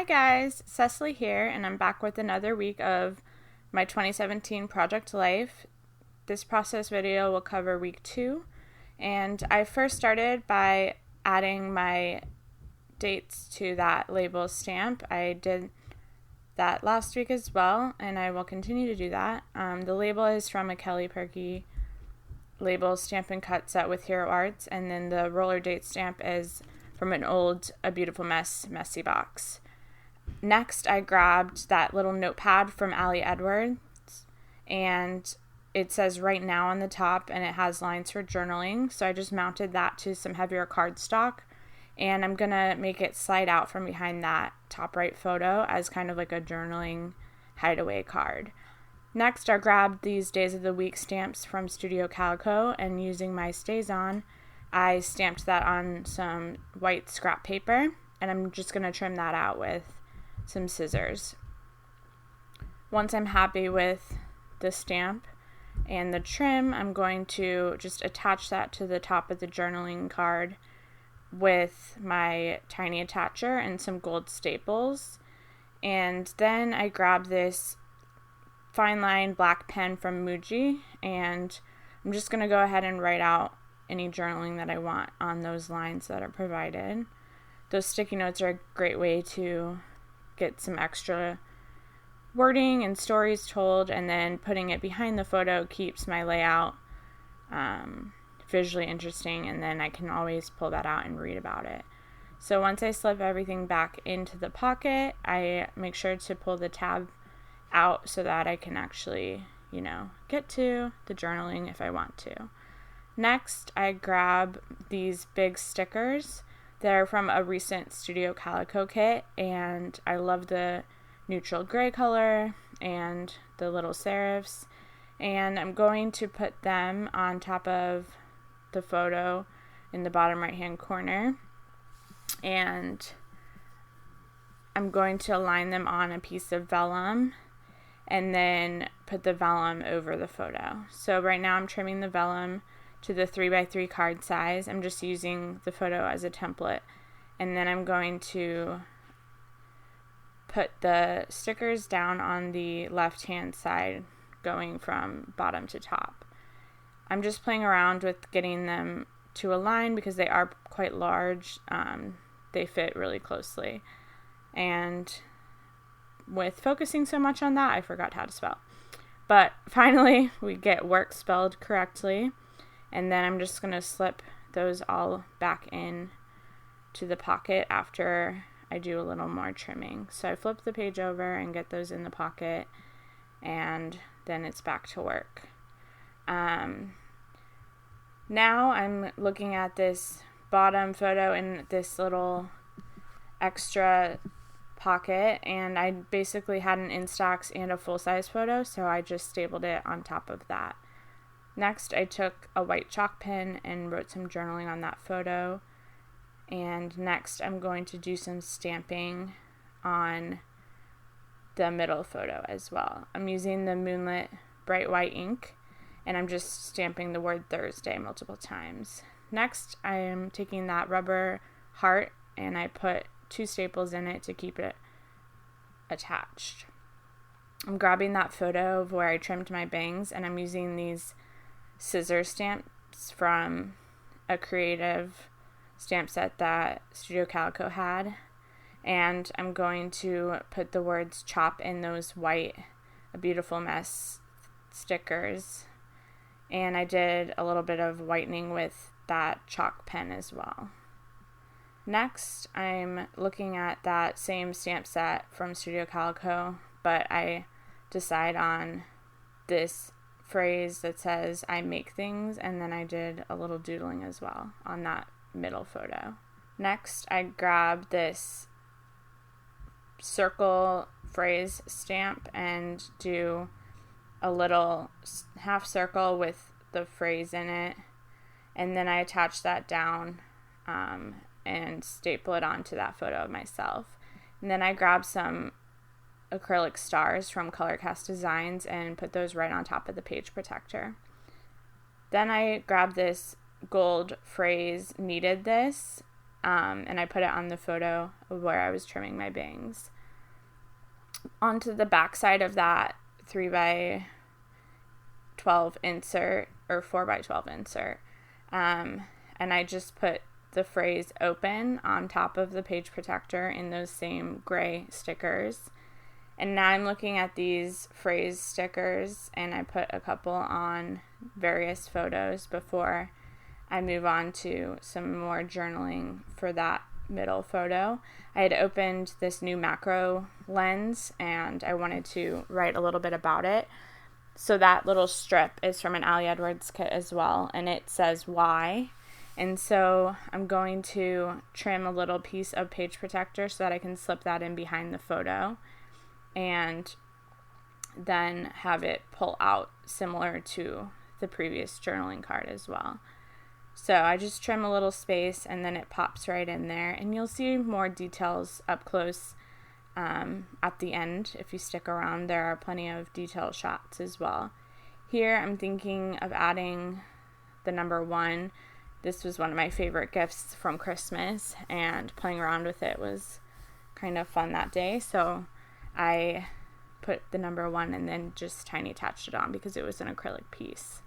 Hi guys, Cecily here, and I'm back with another week of my 2017 Project Life. This process video will cover week 2, and I first started by adding my dates to that label stamp. I did that last week as well, and I will continue to do that. The label is from a Kelly Perky label stamp and cut set with Hero Arts, and then the roller date stamp is from an old A Beautiful Mess messy box. Next, I grabbed that little notepad from Ali Edwards, and it says right now on the top, and it has lines for journaling, so I just mounted that to some heavier cardstock, and I'm going to make it slide out from behind that top right photo as kind of like a journaling hideaway card. Next, I grabbed these Days of the Week stamps from Studio Calico, and using my StazOn, I stamped that on some white scrap paper, and I'm just going to trim that out with some scissors. Once I'm happy with the stamp and the trim, I'm going to just attach that to the top of the journaling card with my tiny attacher and some gold staples. And then I grab this fine line black pen from Muji, and I'm just going to go ahead and write out any journaling that I want on those lines that are provided. Those sticky notes are a great way to get some extra wording and stories told, and then putting it behind the photo keeps my layout visually interesting, and then I can always pull that out and read about it. So once I slip everything back into the pocket, I make sure to pull the tab out so that I can actually, get to the journaling if I want to. Next, I grab these big stickers. They're from a recent Studio Calico kit, and I love the neutral gray color and the little serifs, and I'm going to put them on top of the photo in the bottom right hand corner, and I'm going to align them on a piece of vellum and then put the vellum over the photo. So right now I'm trimming the vellum to the 3x3 card size. I'm just using the photo as a template, and then I'm going to put the stickers down on the left hand side going from bottom to top. I'm just playing around with getting them to align because they are quite large. They fit really closely, and with focusing so much on that, I forgot how to spell. But finally we get work spelled correctly. And then I'm just going to slip those all back in to the pocket after I do a little more trimming. So I flip the page over and get those in the pocket, and then it's back to work. Now I'm looking at this bottom photo in this little extra pocket, and I basically had an Instax and a full-size photo, so I just stapled it on top of that. Next, I took a white chalk pen and wrote some journaling on that photo. And next, I'm going to do some stamping on the middle photo as well. I'm using the Moonlit Bright White ink, and I'm just stamping the word Thursday multiple times. Next, I am taking that rubber heart, and I put 2 staples in it to keep it attached. I'm grabbing that photo of where I trimmed my bangs, and I'm using these scissor stamps from a creative stamp set that Studio Calico had, and I'm going to put the words chop in those white A Beautiful Mess stickers, and I did a little bit of whitening with that chalk pen as well. Next, I'm looking at that same stamp set from Studio Calico, but I decide on this phrase that says I make things, and then I did a little doodling as well on that middle photo. Next, I grabbed this circle phrase stamp and do a little half circle with the phrase in it, and then I attach that down and staple it onto that photo of myself. And then I grabbed some acrylic stars from Colorcast Designs and put those right on top of the page protector. Then I grabbed this gold phrase, needed this, and I put it on the photo of where I was trimming my bangs. onto the back side of that 3x12 insert or 4x12 insert. And I just put the phrase open on top of the page protector in those same gray stickers. And now I'm looking at these phrase stickers, and I put a couple on various photos before I move on to some more journaling for that middle photo. I had opened this new macro lens, and I wanted to write a little bit about it. So that little strip is from an Ali Edwards kit as well, and it says why. And so I'm going to trim a little piece of page protector so that I can slip that in behind the photo and then have it pull out similar to the previous journaling card as well. So I just trim a little space and then it pops right in there, and you'll see more details up close at the end. If you stick around, there are plenty of detail shots as well. Here I'm thinking of adding the number 1. This was one of my favorite gifts from Christmas, and playing around with it was kind of fun that day. So I put the number 1 and then just tiny attached it on because it was an acrylic piece.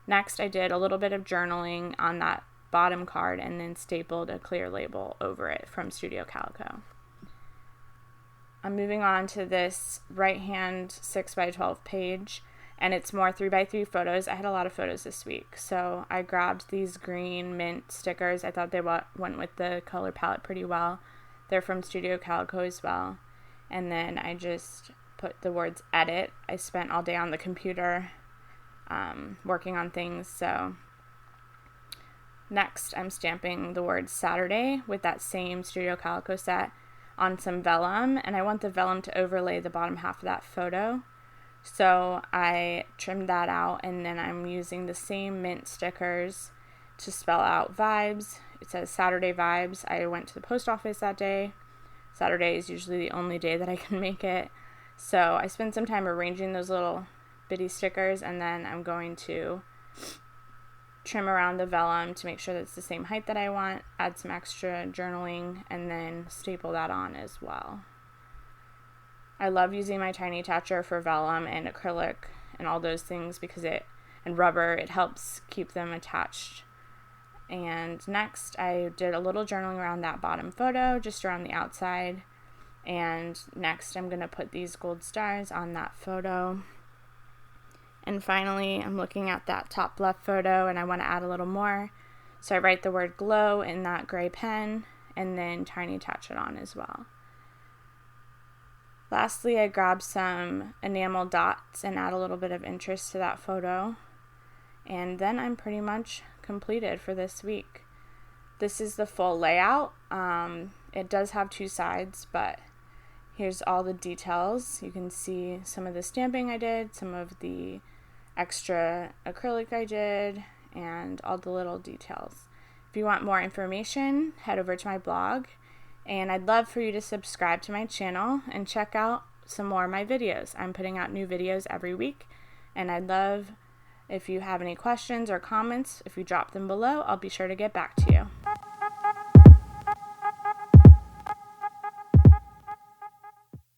Next, I did a little bit of journaling on that bottom card and then stapled a clear label over it from Studio Calico. I'm moving on to this right-hand 6x12 page, and it's more 3x3 photos. I had a lot of photos this week, so I grabbed these green mint stickers. I thought they went with the color palette pretty well. They're from Studio Calico as well. And then I just put the words edit. I spent all day on the computer working on things, so next I'm stamping the word Saturday with that same Studio Calico set on some vellum, and I want the vellum to overlay the bottom half of that photo. So I trimmed that out, and then I'm using the same mint stickers to spell out vibes. It says Saturday vibes. I went to the post office that day. Saturday is usually the only day that I can make it. So I spent some time arranging those little bitty stickers, and then I'm going to trim around the vellum to make sure that it's the same height that I want, add some extra journaling, and then staple that on as well. I love using my tiny attacher for vellum and acrylic and all those things because and rubber, it helps keep them attached. And next I did a little journaling around that bottom photo, just around the outside. And next I'm going to put these gold stars on that photo. And finally, I'm looking at that top left photo and I want to add a little more. So I write the word glow in that gray pen and then tiny attach it on as well. Lastly, I grab some enamel dots and add a little bit of interest to that photo. And then I'm pretty much completed for this week. This is the full layout. It does have 2 sides, but here's all the details. You can see some of the stamping I did, some of the extra acrylic I did, and all the little details. If you want more information, head over to my blog, and I'd love for you to subscribe to my channel and check out some more of my videos. I'm putting out new videos every week, and I'd love if you have any questions or comments. If you drop them below, I'll be sure to get back to you.